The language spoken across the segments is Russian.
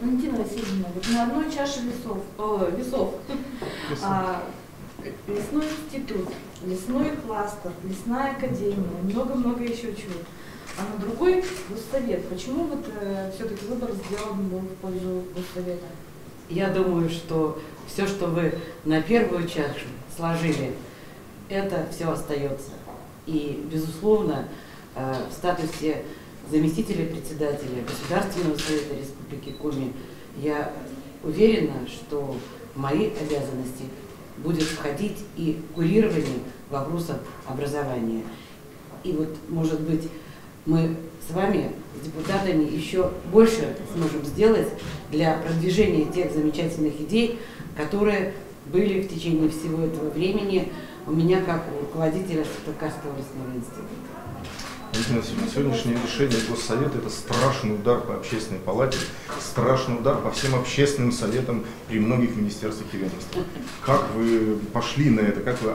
Валентина Васильевна, вот на одной чаше весов лесной институт, лесной кластер, лесная академия, много-много еще чего. А на другой госсовет. Почему вот все-таки выбор сделан был в пользу госсовета? Я думаю, что все, что вы на первую чашу сложили, это все остается. И, безусловно, в статусе заместителя председателя Государственного совета Республики Коми я уверена, что в мои обязанности будет входить и курирование вопросов образования. И вот, может быть, мы с вами, с депутатами, еще больше сможем сделать для продвижения тех замечательных идей, которые были в течение всего этого времени у меня как у руководителя Сыктывкарского лесного института. Валентина Васильевна, сегодняшнее решение Госсовета – это страшный удар по общественной палате, страшный удар по всем общественным советам при многих министерствах и ведомствах. Как вы пошли на это, как вы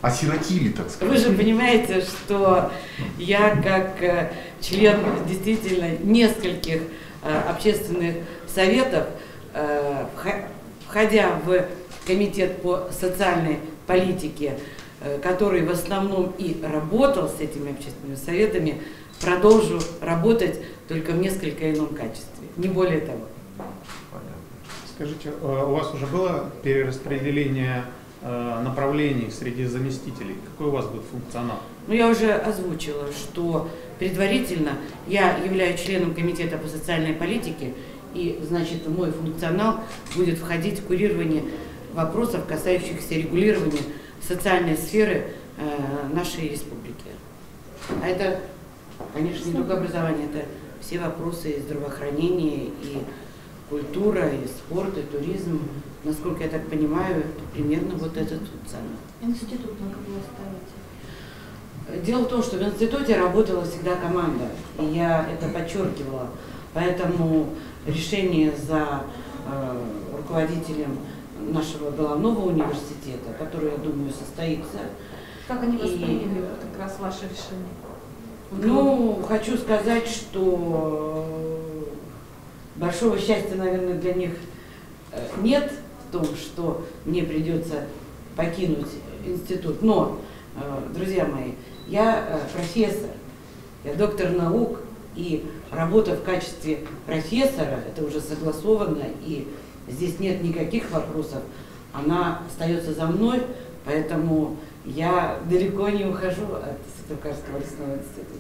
осиротили, так сказать? Вы же понимаете, что я как член действительно нескольких общественных советов, входя в комитет по социальной политике, который в основном и работал с этими общественными советами, продолжу работать только в несколько ином качестве, не более того. Скажите, у вас уже было перераспределение направлений среди заместителей? Какой у вас будет функционал? Ну, я уже озвучила, что предварительно я являюсь членом комитета по социальной политике, и, значит, мой функционал будет входить в курирование вопросов, касающихся регулирования социальной сферы нашей республики. А это, конечно, не только образование, это все вопросы и здравоохранения, и культура, и спорт, и туризм. Насколько я так понимаю, это примерно вот этот функционал. Институт на кого оставите? Дело в том, что в институте работала всегда команда, и я это подчеркивала. Поэтому решение за руководителем нашего головного университета, который, я думаю, состоится. Как они восприняли как раз ваше решение? Ну, хочу сказать, что большого счастья, наверное, для них нет в том, что мне придется покинуть институт. Но, друзья мои, я профессор, я доктор наук, и работа в качестве профессора, это уже согласовано, и здесь нет никаких вопросов, она остается за мной, поэтому я далеко не ухожу от Сыктывкарского лесного института.